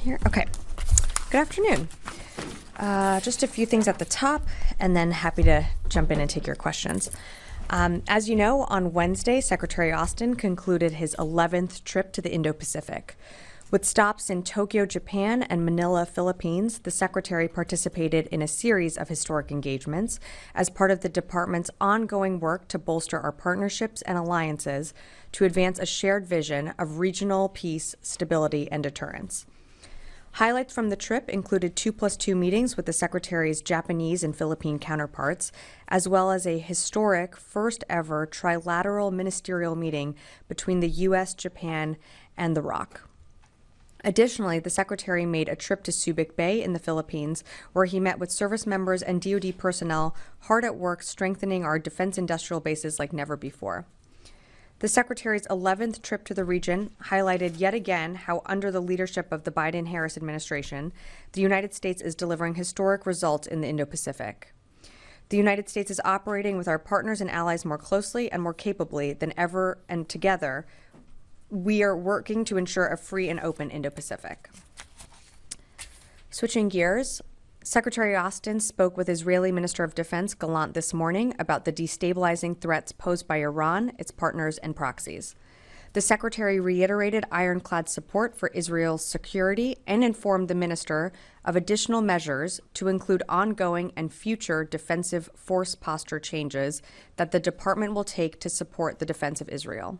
here. Okay. Good afternoon. Just a few things at the top, and then happy to jump in and take your questions. As you know, on Wednesday, Secretary Austin concluded his 11th trip to the Indo-Pacific. With stops in Tokyo, Japan, and Manila, Philippines, the Secretary participated in a series of historic engagements as part of the Department's ongoing work to bolster our partnerships and alliances to advance a shared vision of regional peace, stability, and deterrence. Highlights from the trip included 2+2 meetings with the Secretary's Japanese and Philippine counterparts, as well as a historic first-ever trilateral ministerial meeting between the U.S., Japan, and the ROC. Additionally, the Secretary made a trip to Subic Bay in the Philippines, where he met with service members and DoD personnel hard at work strengthening our defense industrial bases like never before. The Secretary's 11th trip to the region highlighted yet again how, under the leadership of the Biden-Harris administration, the United States is delivering historic results in the Indo-Pacific. The United States is operating with our partners and allies more closely and more capably than ever, and together, we are working to ensure a free and open Indo-Pacific. Switching gears, Secretary Austin spoke with Israeli Minister of Defense Gallant this morning about the destabilizing threats posed by Iran, its partners, and proxies. The Secretary reiterated ironclad support for Israel's security and informed the minister of additional measures to include ongoing and future defensive force posture changes that the department will take to support the defense of Israel.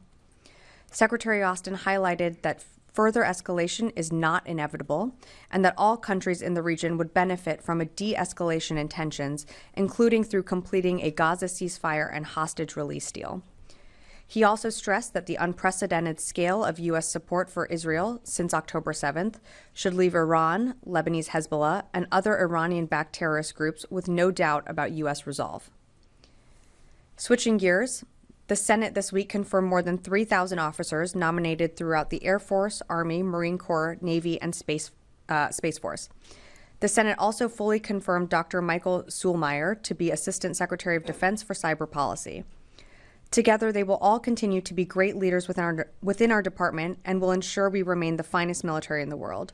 Secretary Austin highlighted that further escalation is not inevitable and that all countries in the region would benefit from a de-escalation in tensions, including through completing a Gaza ceasefire and hostage release deal. He also stressed that the unprecedented scale of U.S. support for Israel since October 7th should leave Iran, Lebanese Hezbollah, and other Iranian-backed terrorist groups with no doubt about U.S. resolve. Switching gears, the Senate this week confirmed more than 3,000 officers nominated throughout the Air Force, Army, Marine Corps, Navy, and Space Force. The Senate also fully confirmed Dr. Michael Suhlmeyer to be Assistant Secretary of Defense for Cyber Policy. Together, they will all continue to be great leaders within our department and will ensure we remain the finest military in the world.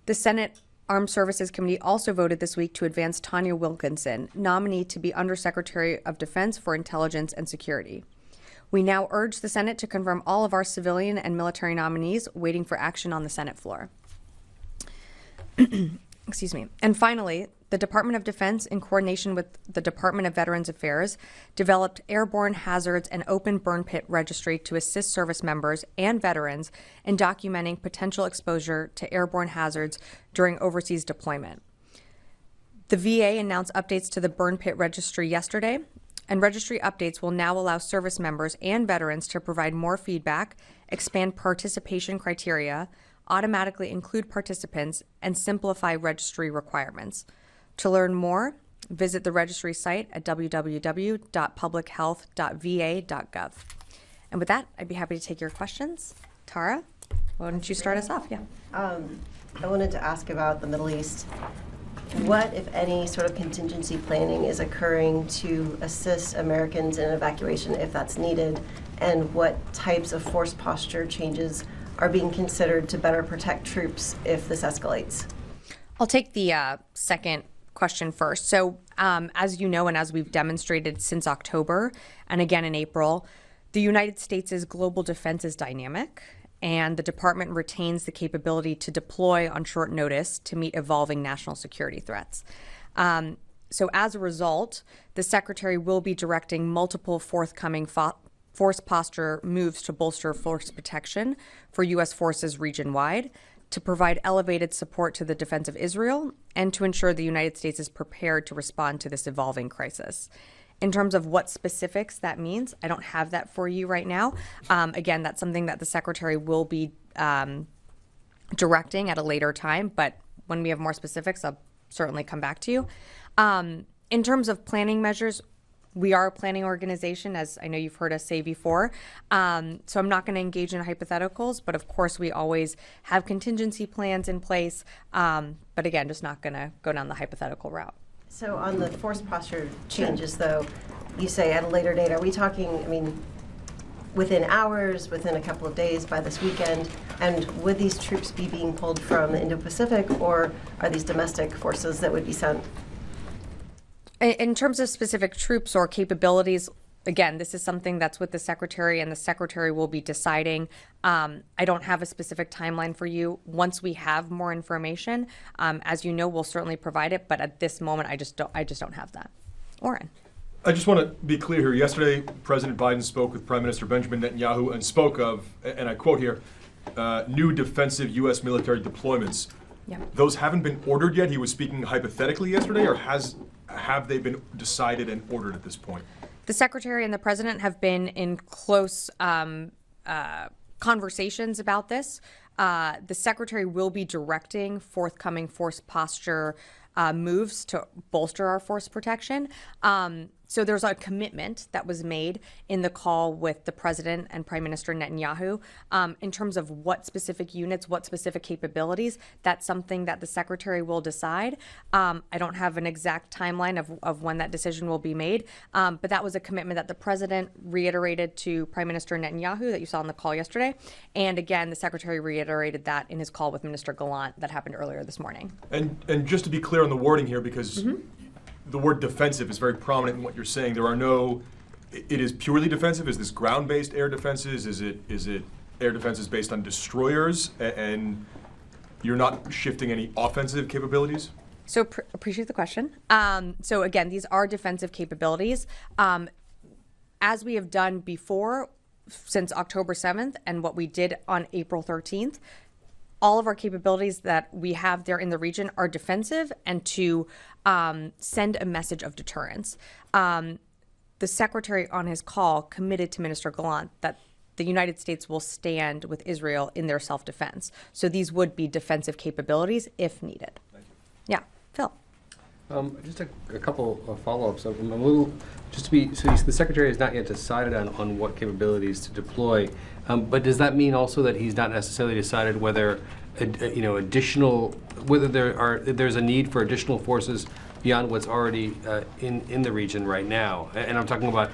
The Senate Armed Services Committee also voted this week to advance Tanya Wilkinson, nominee to be Undersecretary of Defense for Intelligence and Security. We now urge the Senate to confirm all of our civilian and military nominees, waiting for action on the Senate floor. Excuse me. And finally, the Department of Defense, in coordination with the Department of Veterans Affairs, developed Airborne Hazards and Open Burn Pit Registry to assist service members and veterans in documenting potential exposure to airborne hazards during overseas deployment. The VA announced updates to the Burn Pit Registry yesterday, and registry updates will now allow service members and veterans to provide more feedback, expand participation criteria, automatically include participants, and simplify registry requirements. To learn more, visit the registry site at www.publichealth.va.gov. And with that, I'd be happy to take your questions. Tara, why don't you start us off? Yeah. I wanted to ask about the Middle East. What, if any, sort of contingency planning is occurring to assist Americans in evacuation if that's needed? And what types of force posture changes are being considered to better protect troops if this escalates? I'll take the second question first. So as you know, and as we've demonstrated since October and again in April, the United States' global defense is dynamic, and the department retains the capability to deploy on short notice to meet evolving national security threats. So as a result, the Secretary will be directing multiple forthcoming force posture moves to bolster force protection for U.S. forces region-wide, to provide elevated support to the defense of Israel, and to ensure the United States is prepared to respond to this evolving crisis. In terms of what specifics that means, I don't have that for you right now. Again, that's something that the Secretary will be directing at a later time, but when we have more specifics, I'll certainly come back to you. In terms of planning measures, we are a planning organization, as I know you've heard us say before. So I'm not going to engage in hypotheticals, but of course we always have contingency plans in place. But again, just not going to go down the hypothetical route. So on the force posture changes, though, you say at a later date, are we talking, I mean, within hours, within a couple of days, by this weekend? And would these troops be being pulled from the Indo-Pacific, or are these domestic forces that would be sent? In terms of specific troops or capabilities, again, this is something that's with the Secretary, and the Secretary will be deciding. I don't have a specific timeline for you. Once we have more information, as you know, we'll certainly provide it. But at this moment, I just don't have that. Oren. I just want to be clear here. Yesterday, President Biden spoke with Prime Minister Benjamin Netanyahu and spoke of, and I quote here, new defensive U.S. military deployments. Yeah. Those haven't been ordered yet. He was speaking hypothetically yesterday, or have they been decided and ordered at this point? The Secretary and the President have been in close conversations about this. The Secretary will be directing forthcoming force posture moves to bolster our force protection. So there's a commitment that was made in the call with the President and Prime Minister Netanyahu in terms of what specific units, what specific capabilities. That's something that the Secretary will decide. I don't have an exact timeline of when that decision will be made, but that was a commitment that the President reiterated to Prime Minister Netanyahu that you saw on the call yesterday. And again, the Secretary reiterated that in his call with Minister Gallant that happened earlier this morning. And just to be clear on the wording here, because the word defensive is very prominent in what you're saying. There are no, it is purely defensive. Is this ground-based air defenses? Is it air defenses based on destroyers? And you're not shifting any offensive capabilities? So appreciate the question. So again, these are defensive capabilities. As we have done before, since October 7th and what we did on April 13th, all of our capabilities that we have there in the region are defensive and to send a message of deterrence. The Secretary on his call committed to Minister Gallant that the United States will stand with Israel in their self-defense. So these would be defensive capabilities if needed. Thank you. Yeah, Phil. Just a couple of follow-ups. I'm a little, just to be, so the Secretary has not yet decided on what capabilities to deploy, but does that mean also that he's not necessarily decided whether, additional, whether there's a need for additional forces beyond what's already in the region right now? And I'm talking about,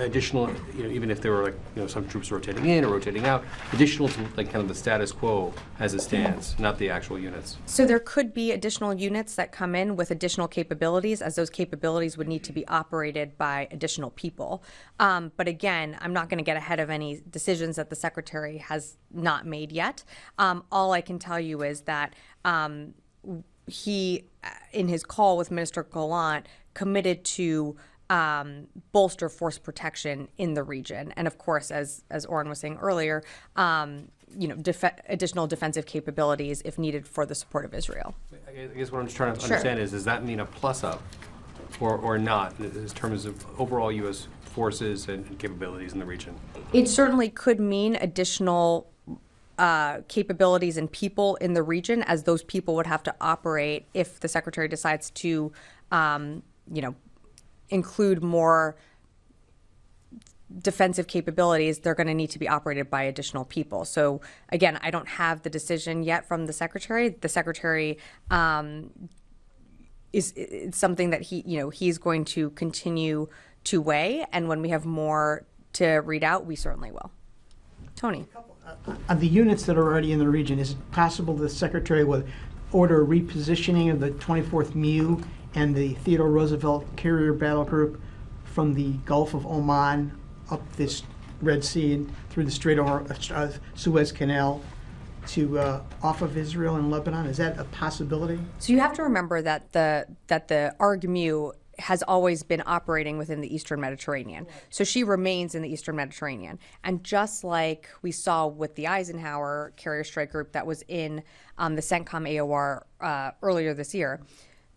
additional, even if there were some troops rotating in or rotating out, additional to kind of the status quo as it stands, not the actual units. So there could be additional units that come in with additional capabilities, as those capabilities would need to be operated by additional people. But again, I'm not going to get ahead of any decisions that the Secretary has not made yet. All I can tell you is that he, in his call with Minister Gallant, committed to bolster force protection in the region. And of course, as Oren was saying earlier, additional defensive capabilities if needed for the support of Israel. I guess what I'm just trying to understand is, does that mean a plus up or not in terms of overall U.S. forces and capabilities in the region? It certainly could mean additional capabilities and people in the region, as those people would have to operate if the Secretary decides to, include more defensive capabilities. They're going to need to be operated by additional people. So again, I don't have the decision yet from the Secretary. The Secretary it's something that he's going to continue to weigh, and when we have more to read out, we certainly will. Tony. On the units that are already in the region, is it possible the Secretary would order a repositioning of the 24th MU and the Theodore Roosevelt Carrier Battle Group from the Gulf of Oman up this Red Sea and through the Strait of Suez Canal to off of Israel and Lebanon? Is that a possibility? So you have to remember that the ARG-MU has always been operating within the Eastern Mediterranean. So she remains in the Eastern Mediterranean. And just like we saw with the Eisenhower Carrier Strike Group that was in the CENTCOM AOR earlier this year,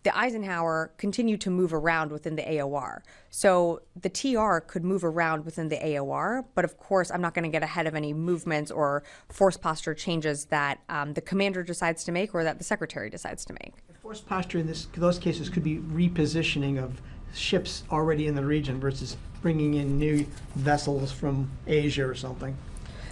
the Eisenhower continued to move around within the AOR. So the TR could move around within the AOR, but of course, I'm not going to get ahead of any movements or force posture changes that the commander decides to make or that the Secretary decides to make. Force posture in those cases could be repositioning of ships already in the region versus bringing in new vessels from Asia or something.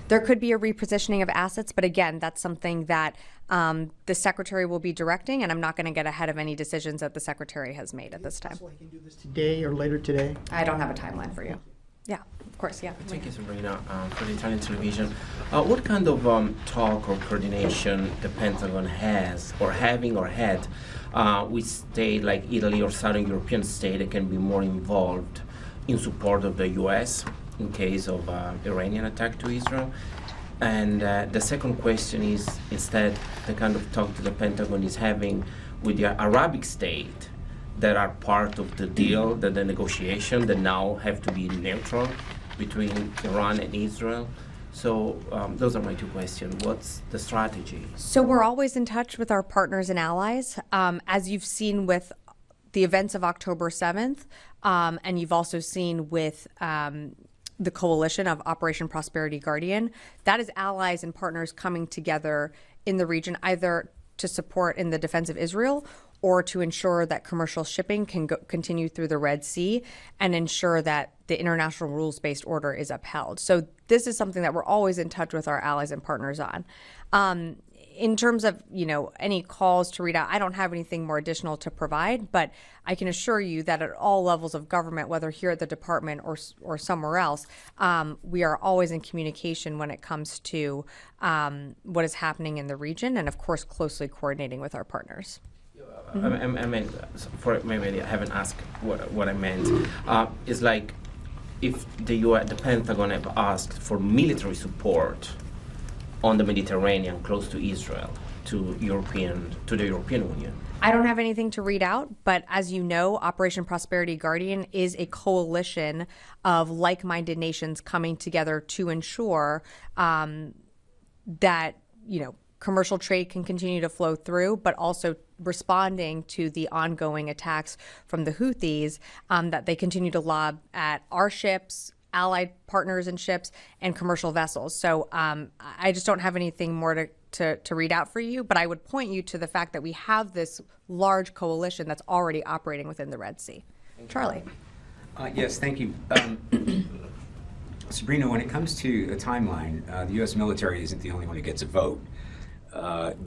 There could be a repositioning of assets, but again, that's something that the Secretary will be directing, and I'm not going to get ahead of any decisions that the Secretary has made at this time. So I can do this today or later today? I don't have a timeline for you. Yeah, of course, yeah. Thank you, Sabrina, for the Italian television. What kind of talk or coordination the Pentagon has, or having or had, with states like Italy or Southern European states that can be more involved in support of the U.S. in case of Iranian attack to Israel? And the second question is, instead, the kind of talk that the Pentagon is having with the Arabic state that are part of the deal, the negotiation, that now have to be neutral between Iran and Israel. So those are my two questions. What's the strategy? So we're always in touch with our partners and allies. As you've seen with the events of October 7th, and you've also seen with the coalition of Operation Prosperity Guardian, that is allies and partners coming together in the region, either to support in the defense of Israel or to ensure that commercial shipping can continue through the Red Sea and ensure that the international rules-based order is upheld. So this is something that we're always in touch with our allies and partners on. In terms of, any calls to read out, I don't have anything more additional to provide, but I can assure you that at all levels of government, whether here at the department or somewhere else, we are always in communication when it comes to what is happening in the region, and of course closely coordinating with our partners. I meant, maybe I haven't asked what I meant. It's like if the Pentagon have asked for military support on the Mediterranean close to Israel, to the European Union. I don't have anything to read out, but as you know, Operation Prosperity Guardian is a coalition of like-minded nations coming together to ensure that, commercial trade can continue to flow through, but also responding to the ongoing attacks from the Houthis that they continue to lob at our ships, allied partners and ships, and commercial vessels. So I just don't have anything more to read out for you, but I would point you to the fact that we have this large coalition that's already operating within the Red Sea. Charlie. Yes, thank you. Sabrina, when it comes to a timeline, the U.S. military isn't the only one who gets a vote.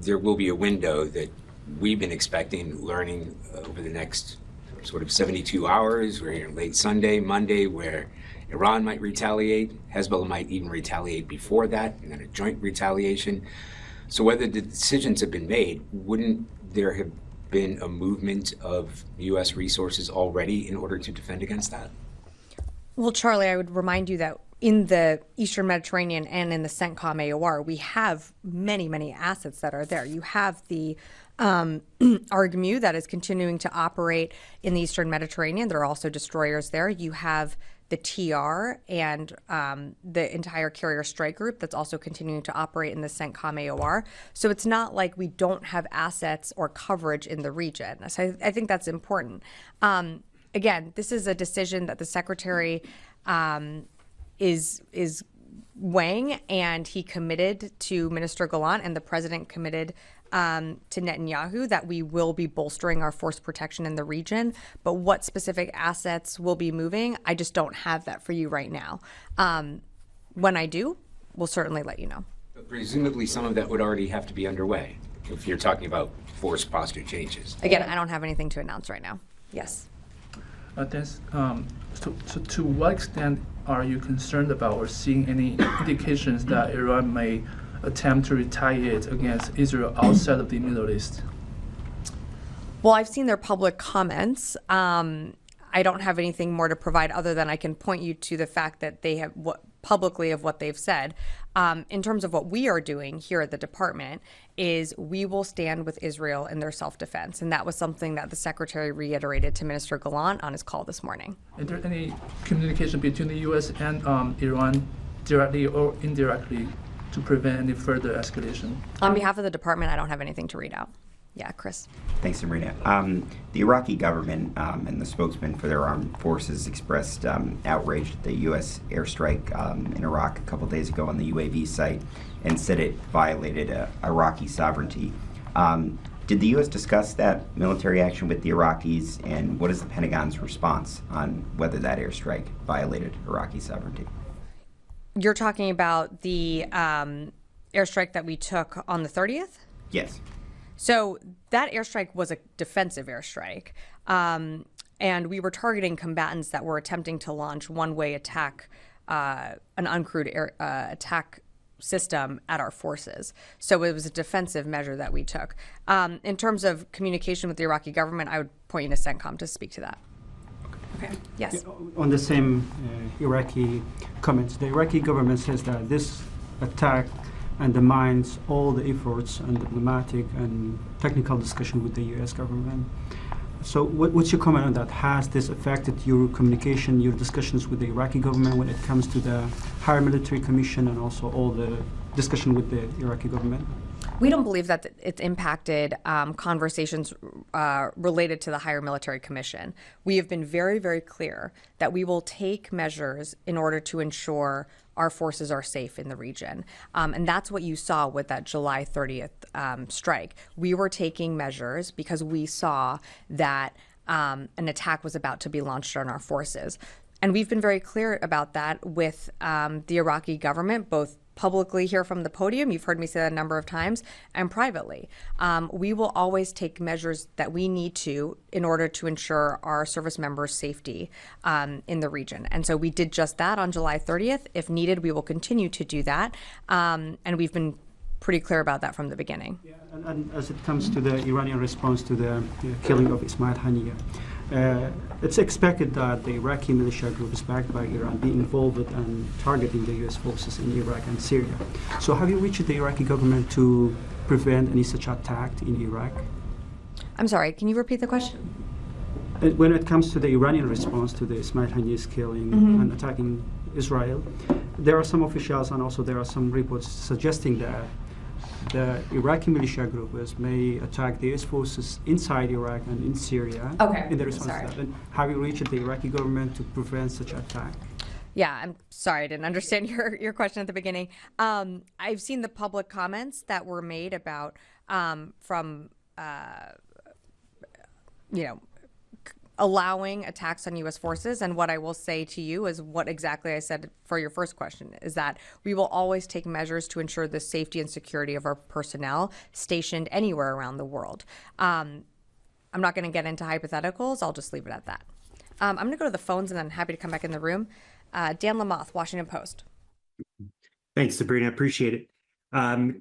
There will be a window that we've been expecting, learning over the next sort of 72 hours, or late Sunday, Monday, where Iran might retaliate, Hezbollah might even retaliate before that, and then a joint retaliation. So whether the decisions have been made, wouldn't there have been a movement of U.S. resources already in order to defend against that? Well, Charlie, I would remind you that in the Eastern Mediterranean and in the CENTCOM AOR, we have many, many assets that are there. You have the ARGMU that is continuing to operate in the Eastern Mediterranean. There are also destroyers there. You have the TR and the entire carrier strike group that's also continuing to operate in the CENTCOM AOR. So it's not like we don't have assets or coverage in the region. So I think that's important. Again, this is a decision that the Secretary is weighing, and he committed to Minister Gallant, and the President committed to Netanyahu that we will be bolstering our force protection in the region. But what specific assets will be moving, I just don't have that for you right now. When I do, we'll certainly let you know. But presumably some of that would already have to be underway if you're talking about force posture changes. Again, I don't have anything to announce right now. Yes. So to what extent are you concerned about or seeing any indications that Iran may attempt to retaliate against Israel outside of the Middle East? Well, I've seen their public comments. I don't have anything more to provide other than I can point you to the fact that they have publicly of what they've said. In terms of what we are doing here at the department is we will stand with Israel in their self-defense. And that was something that the Secretary reiterated to Minister Gallant on his call this morning. Is there any communication between the U.S. and Iran directly or indirectly to prevent any further escalation? On behalf of the department, I don't have anything to read out. Yeah, Chris. Thanks, Sabrina. The Iraqi government and the spokesman for their armed forces expressed outrage at the U.S. airstrike in Iraq a couple days ago on the UAV site and said it violated Iraqi sovereignty. Did the U.S. discuss that military action with the Iraqis, and what is the Pentagon's response on whether that airstrike violated Iraqi sovereignty? You're talking about the airstrike that we took on the 30th? Yes. So that airstrike was a defensive airstrike. and we were targeting combatants that were attempting to launch one-way attack, an uncrewed attack system at our forces. So it was a defensive measure that we took. In terms of communication with the Iraqi government, I would point you to CENTCOM to speak to that. Okay. Yes. On the same Iraqi comments, the Iraqi government says that this attack undermines all the efforts and diplomatic and technical discussion with the U.S. government. So what's your comment on that? Has this affected your communication, your discussions with the Iraqi government when it comes to the higher military commission and also all the discussion with the Iraqi government? We don't believe that it's impacted conversations related to the higher military commission. We have been very, very clear that we will take measures in order to ensure our forces are safe in the region. And that's what you saw with that July 30th strike. We were taking measures because we saw that an attack was about to be launched on our forces. And we've been very clear about that with the Iraqi government, both publicly here from the podium, you've heard me say that a number of times, and privately. We will always take measures that we need to in order to ensure our service members' safety in the region. And so we did just that on July 30th. If needed, we will continue to do that. And we've been pretty clear about that from the beginning. Yeah, and as it comes to the Iranian response to the killing of Ismail Haniyeh, it's expected that the Iraqi militia group is backed by Iran be involved in targeting the U.S. forces in Iraq and Syria. So have you reached the Iraqi government to prevent any such attack in Iraq? I'm sorry, can you repeat the question? When it comes to the Iranian response to the Ismail Haniyeh's killing and attacking Israel, there are some officials and also there are some reports suggesting that the Iraqi militia groups may attack the U.S. forces inside Iraq and in Syria. Okay. In the response to that. And have you reached the Iraqi government to prevent such attack? Yeah, I'm sorry, I didn't understand your question at the beginning. I've seen the public comments that were made about from allowing attacks on U.S. forces. And what I will say to you is what exactly I said for your first question, is that we will always take measures to ensure the safety and security of our personnel stationed anywhere around the world. I'm not going to get into hypotheticals. I'll just leave it at that. I'm going to go to the phones and then happy to come back in the room. Dan Lamoth, Washington Post. Thanks, Sabrina. Appreciate it.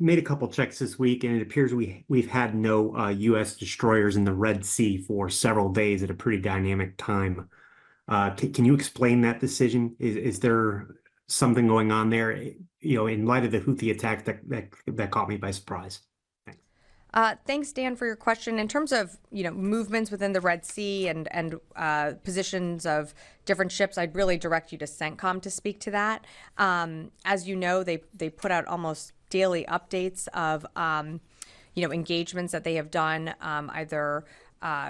Made a couple checks this week, and it appears we've had no U.S. destroyers in the Red Sea for several days at a pretty dynamic time. Can you explain that decision? Is there something going on there? In light of the Houthi attack that caught me by surprise. Thanks, Dan, for your question. In terms of movements within the Red Sea and positions of different ships, I'd really direct you to CENTCOM to speak to that. As you know, they put out almost daily updates of engagements that they have done, either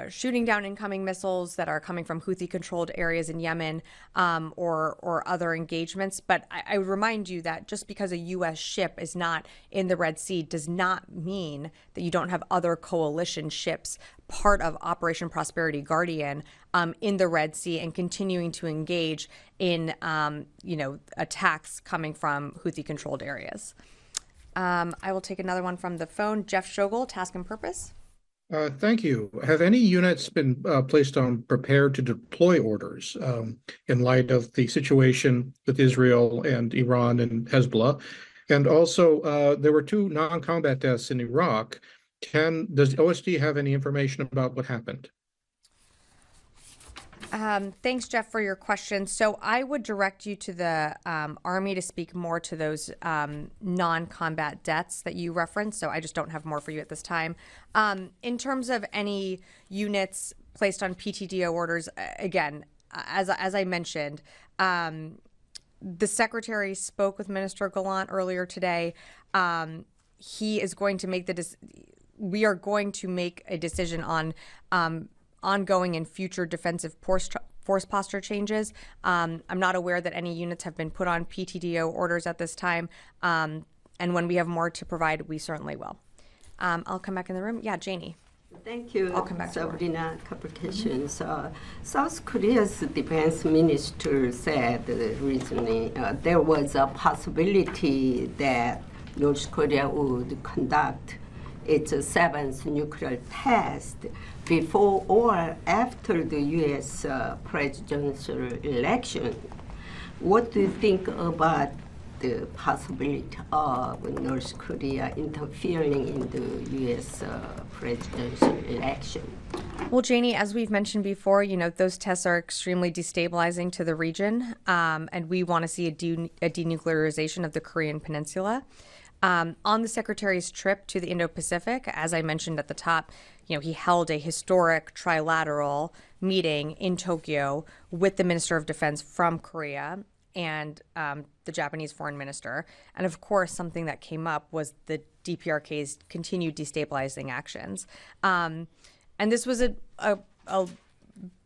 shooting down incoming missiles that are coming from Houthi-controlled areas in Yemen, or other engagements. But I would remind you that just because a U.S. ship is not in the Red Sea does not mean that you don't have other coalition ships part of Operation Prosperity Guardian in the Red Sea and continuing to engage in attacks coming from Houthi-controlled areas. I will take another one from the phone. Jeff Shogel, Task and Purpose. Thank you. Have any units been placed on prepared to deploy orders in light of the situation with Israel and Iran and Hezbollah? And also, there were 2 non-combat deaths in Iraq. Does OSD have any information about what happened? Thanks, Jeff, for your question. So I would direct you to the Army to speak more to those non-combat deaths that you referenced. So I just don't have more for you at this time. In terms of any units placed on PTDO orders, again, as I mentioned, the Secretary spoke with Minister Gallant earlier today. He is going to make we are going to make a decision on ongoing and future defensive force posture changes. I'm not aware that any units have been put on PTDO orders at this time. And when we have more to provide, we certainly will. I'll come back in the room. Yeah, Janie. Thank you, I'll come back Sabrina. Complications. South Korea's defense minister said recently there was a possibility that North Korea would conduct its seventh nuclear test before or after the U.S. Presidential election. What do you think about the possibility of North Korea interfering in the U.S. Presidential election? Well, Janie, as we've mentioned before, those tests are extremely destabilizing to the region, and we want to see a denuclearization of the Korean Peninsula. On the Secretary's trip to the Indo-Pacific, as I mentioned at the top, he held a historic trilateral meeting in Tokyo with the Minister of Defense from Korea and the Japanese foreign minister. And of course, something that came up was the DPRK's continued destabilizing actions. And this was a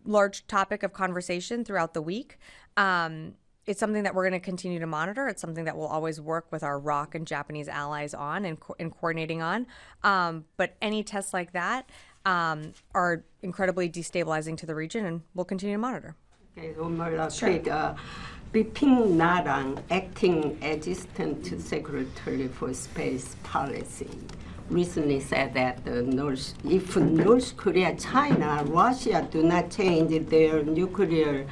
large topic of conversation throughout the week. It's something that we're going to continue to monitor. It's something that we'll always work with our ROC and Japanese allies on and coordinating on. But any tests like that are incredibly destabilizing to the region, and we'll continue to monitor. Okay, one more quick. Bipin Narang, acting assistant to Secretary for Space Policy, recently said that if North Korea, China, Russia do not change their nuclear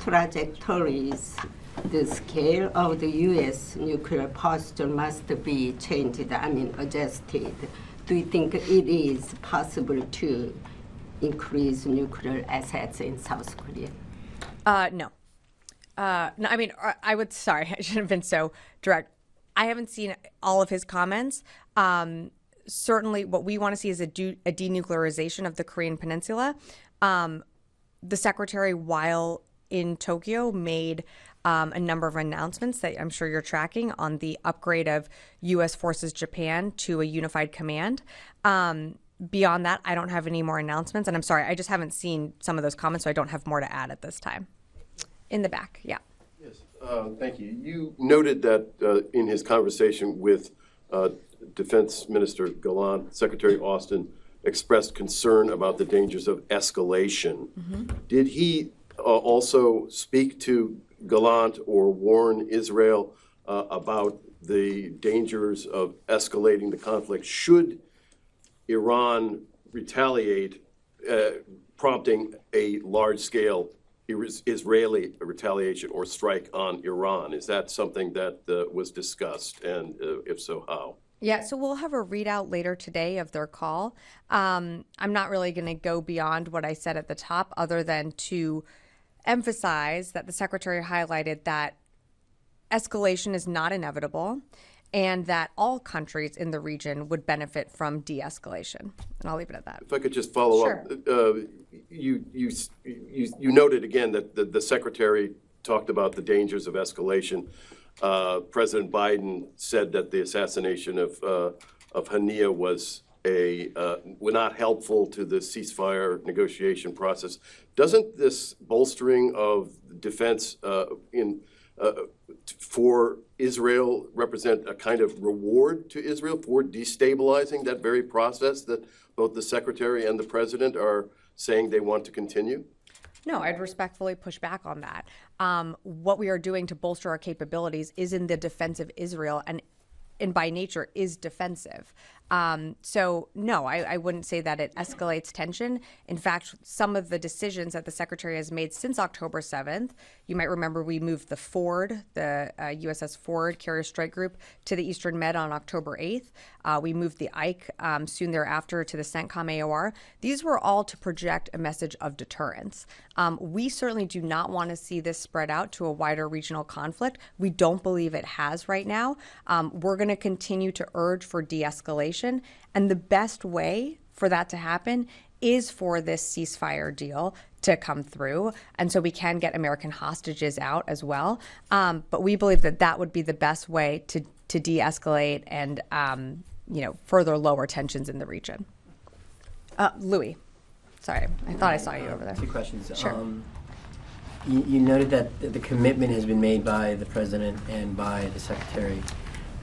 trajectories, the scale of the U.S. nuclear posture must be changed, adjusted. Do you think it is possible to increase nuclear assets in South Korea? No. No, I would, sorry, I shouldn't have been so direct. I haven't seen all of his comments. Certainly what we want to see is a denuclearization of the Korean Peninsula. The Secretary, while in Tokyo, made a number of announcements that I'm sure you're tracking on the upgrade of U.S. Forces Japan to a unified command. Beyond that, I don't have any more announcements. And I'm sorry, I just haven't seen some of those comments, so I don't have more to add at this time. In the back, yeah. Yes, thank you. You noted that in his conversation with Defense Minister Gallant, Secretary Austin expressed concern about the dangers of escalation. Mm-hmm. Did he also speak to Gallant or warn Israel about the dangers of escalating the conflict should Iran retaliate, prompting a large-scale Israeli retaliation or strike on Iran? Is that something that was discussed, and if so, how? Yeah, so we'll have a readout later today of their call. I'm not really going to go beyond what I said at the top, other than to emphasize that the Secretary highlighted that escalation is not inevitable and that all countries in the region would benefit from de-escalation. And I'll leave it at that. If I could just follow up. You noted again that the Secretary talked about the dangers of escalation. President Biden said that the assassination of Hania was not helpful to the ceasefire negotiation process. Doesn't this bolstering of defense for Israel represent a kind of reward to Israel for destabilizing that very process that both the Secretary and the President are saying they want to continue? No, I'd respectfully push back on that. What we are doing to bolster our capabilities is in the defense of Israel and by nature is defensive. So no, I wouldn't say that it escalates tension. In fact, some of the decisions that the Secretary has made since October 7th, you might remember we moved the Ford, the USS Ford Carrier Strike Group to the Eastern Med on October 8th. We moved the Ike soon thereafter to the CENTCOM AOR. These were all to project a message of deterrence. We certainly do not want to see this spread out to a wider regional conflict. We don't believe it has right now. We're going to continue to urge for de-escalation. And the best way for that to happen is for this ceasefire deal to come through. And so we can get American hostages out as well. But we believe that that would be the best way to de-escalate and further lower tensions in the region. Louis, sorry, I thought I saw you over there. Two questions. Sure. You noted that the commitment has been made by the President and by the Secretary.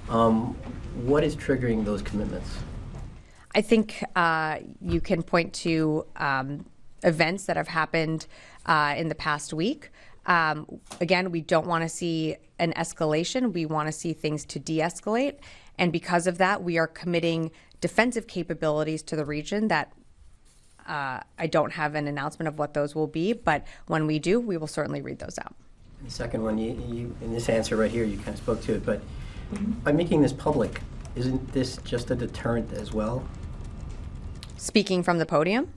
What is triggering those commitments? I think you can point to events that have happened in the past week. Again, we don't want to see an escalation. We want to see things to de-escalate. And because of that, we are committing defensive capabilities to the region that I don't have an announcement of what those will be, but when we do, we will certainly read those out. The second one, you in this answer right here, you kind of spoke to it, but by making this public, isn't this just a deterrent as well? Speaking from the podium?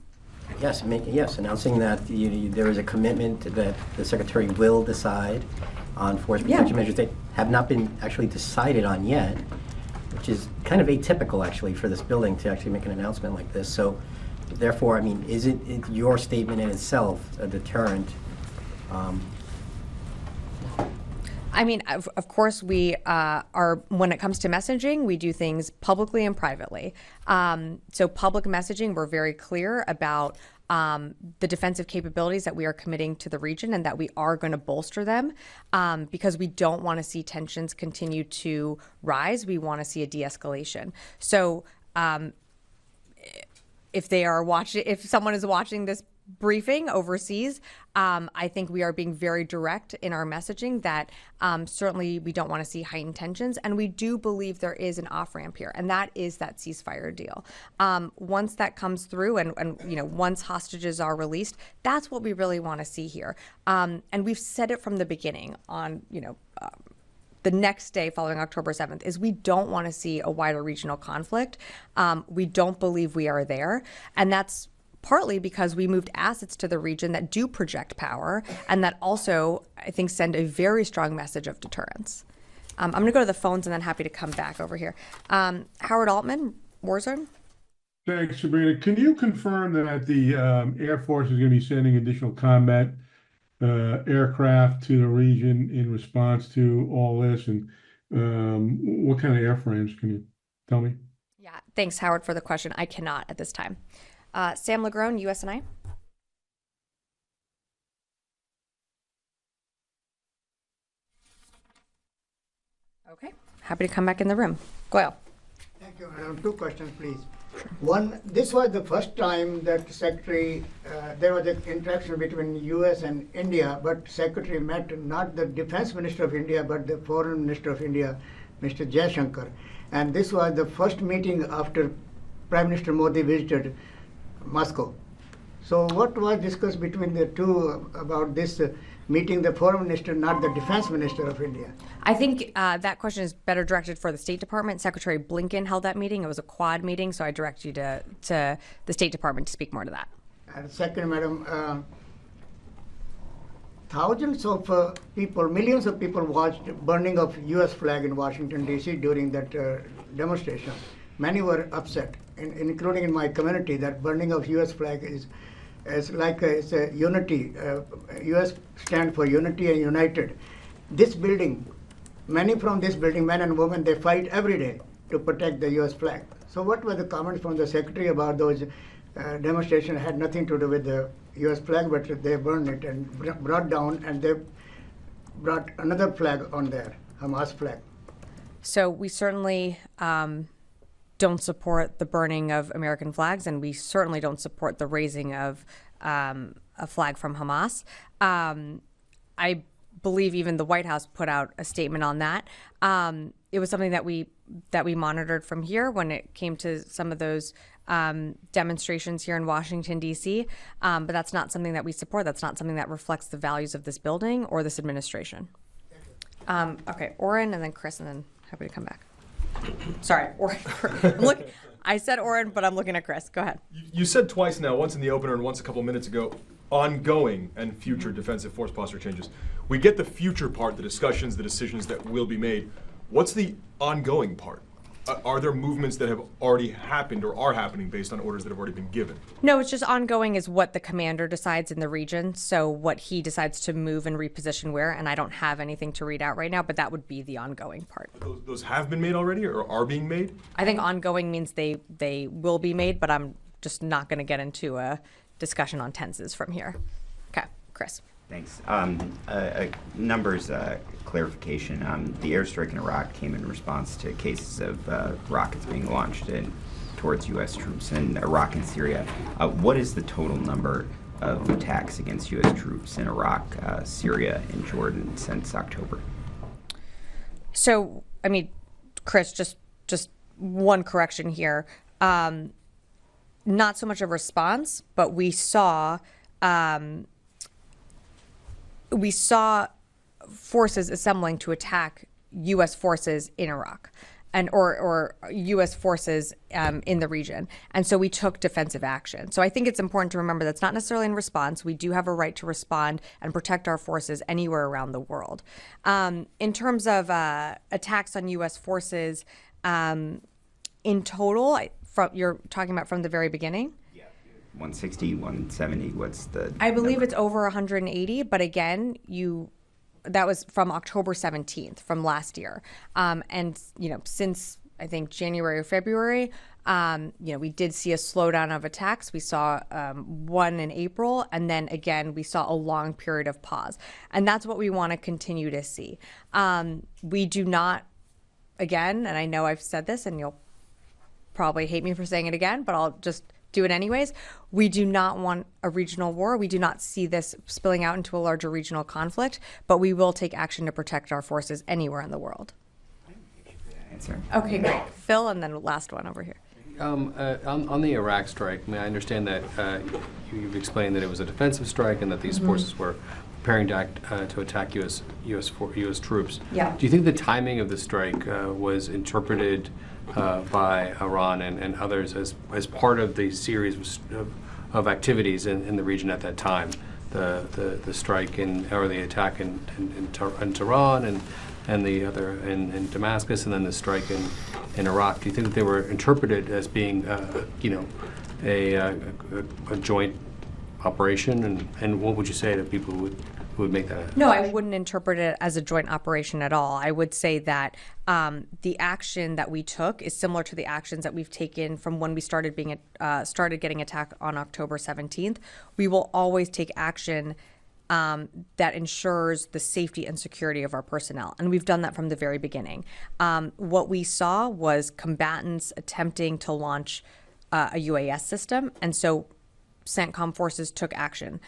Yes, announcing that there is a commitment that the Secretary will decide on force protection measures that have not been actually decided on yet, which is kind of atypical actually for this building to actually make an announcement like this. So therefore, I mean, is it your statement in itself a deterrent? I mean, of course, we are, when it comes to messaging, we do things publicly and privately. So public messaging, we're very clear about the defensive capabilities that we are committing to the region and that we are going to bolster them because we don't want to see tensions continue to rise. We want to see a de-escalation. So if someone is watching this briefing overseas, I think we are being very direct in our messaging that certainly we don't want to see heightened tensions, and we do believe there is an off-ramp here, and that is that ceasefire deal. Once that comes through and once hostages are released, that's what we really want to see here. And we've said it from the beginning on, the next day following October 7th is we don't want to see a wider regional conflict. We don't believe we are there, and that's partly because we moved assets to the region that do project power and that also, I think, send a very strong message of deterrence. I'm going to go to the phones and then happy to come back over here. Howard Altman, Warzone. Thanks, Sabrina. Can you confirm that the Air Force is going to be sending additional combat aircraft to the region in response to all this? And what kind of airframes, can you tell me? Yeah, thanks, Howard, for the question. I cannot at this time. Sam Legrone, USNI. Okay, happy to come back in the room. Goyle. Thank you, madam. Two questions, please. One, this was the first time that Secretary, there was an interaction between US and India, but Secretary met not the Defense Minister of India, but the Foreign Minister of India, Mr. Jaishankar. And this was the first meeting after Prime Minister Modi visited Moscow. So what was discussed between the two about this meeting the foreign minister, not the defense minister of India? I think that question is better directed for the State Department. Secretary Blinken held that meeting. It was a quad meeting, so I direct you to the State Department to speak more to that. And second, madam, thousands of people, millions of people watched burning of U.S. flag in Washington, D.C. during that demonstration. Many were upset, including in my community, that burning of U.S. flag is it's a unity. U.S. stand for unity and united. This building, many from this building, men and women, they fight every day to protect the U.S. flag. So what were the comments from the Secretary about those demonstrations? Had nothing to do with the U.S. flag, but they burned it and brought down, and they brought another flag on there, Hamas flag. So we certainly don't support the burning of American flags, and we certainly don't support the raising of a flag from Hamas. I believe even the White House put out a statement on that. It was something that we monitored from here when it came to some of those demonstrations here in Washington, D.C., but that's not something that we support. That's not something that reflects the values of this building or this administration. Okay, Oren, and then Chris, and then happy to come back. Sorry, Oren. I said Oren, but I'm looking at Chris. Go ahead. You said twice now, once in the opener and once a couple minutes ago, ongoing and future defensive force posture changes. We get the future part, the discussions, the decisions that will be made. What's the ongoing part? Are there movements that have already happened or are happening based on orders that have already been given? No, it's just ongoing is what the commander decides in the region. So what he decides to move and reposition where, and I don't have anything to read out right now, but that would be the ongoing part. Those have been made already or are being made? I think ongoing means they will be made, but I'm just not going to get into a discussion on tenses from here. Okay, Chris. Thanks. Numbers clarification. The airstrike in Iraq came in response to cases of rockets being launched towards U.S. troops in Iraq and Syria. What is the total number of attacks against U.S. troops in Iraq, Syria, and Jordan since October? So, I mean, Chris, just one correction here. not so much a response, but we saw forces assembling to attack U.S. forces in Iraq, and or U.S. forces in the region. And so we took defensive action. So I think it's important to remember that's not necessarily in response. We do have a right to respond and protect our forces anywhere around the world. In terms of attacks on U.S. forces, in total, you're talking about from the very beginning? 160, 170, what's the I believe number? it's over 180, but again, that was from October 17th, from last year. And, since I think January or February, we did see a slowdown of attacks. We saw one in April, and then again, we saw a long period of pause. And that's what we want to continue to see. We do not, again, and I know I've said this, and you'll probably hate me for saying it again, but I'll just do it anyways. We do not want a regional war. We do not see this spilling out into a larger regional conflict, but we will take action to protect our forces anywhere in the world. Answer. Okay, great. Phil, and then last one over here. On the Iraq strike, I understand that you've explained that it was a defensive strike and that these forces were preparing to attack U.S. troops. Yeah. Do you think the timing of the strike was interpreted by Iran and others as part of the series of activities in the region at that time? The strike or the attack in Tehran and the other in Damascus, and then the strike in Iraq. Do you think that they were interpreted as being a joint operation? And what would you say to people who would make that? No, I wouldn't interpret it as a joint operation at all. I would say that the action that we took is similar to the actions that we've taken from when we started getting attacked on October 17th. We will always take action that ensures the safety and security of our personnel. And we've done that from the very beginning. What we saw was combatants attempting to launch a UAS system. And so CENTCOM forces took action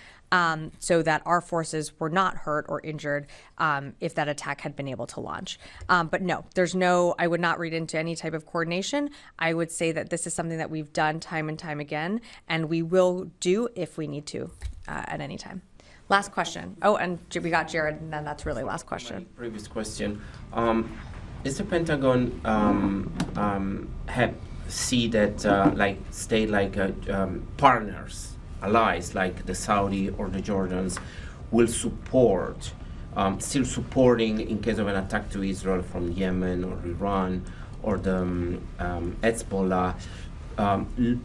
so that our forces were not hurt or injured if that attack had been able to launch. But no, I would not read into any type of coordination. I would say that this is something that we've done time and time again, and we will do if we need to at any time. Last question. Oh, and we got Jared, and then that's really last question. Previous question. Is the Pentagon see that state partners, allies like the Saudi or the Jordans will support, still supporting in case of an attack to Israel from Yemen or Iran or the Hezbollah,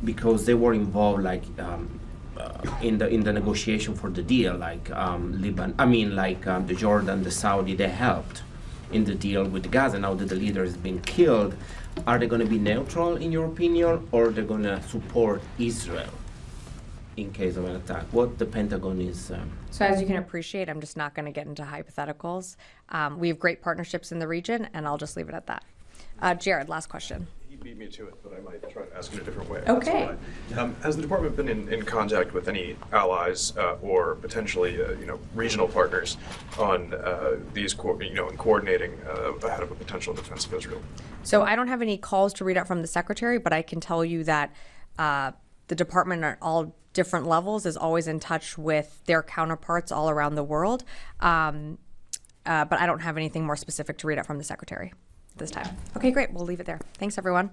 because they were involved in the negotiation for the deal, the Jordan, the Saudi, they helped in the deal with Gaza. Now that the leader has been killed, are they going to be neutral in your opinion, or they're going to support Israel in case of an attack? What the Pentagon is... So as you can appreciate, I'm just not going to get into hypotheticals. We have great partnerships in the region, and I'll just leave it at that. Jared, last question. He beat me to it, but I might try to ask it a different way. Okay. Has the department been in contact with any allies or potentially regional partners on these in coordinating ahead of a potential defense of Israel? So I don't have any calls to read out from the secretary, but I can tell you that the department at all different levels is always in touch with their counterparts all around the world. But I don't have anything more specific to read out from the secretary this time. Okay, great. We'll leave it there. Thanks, everyone.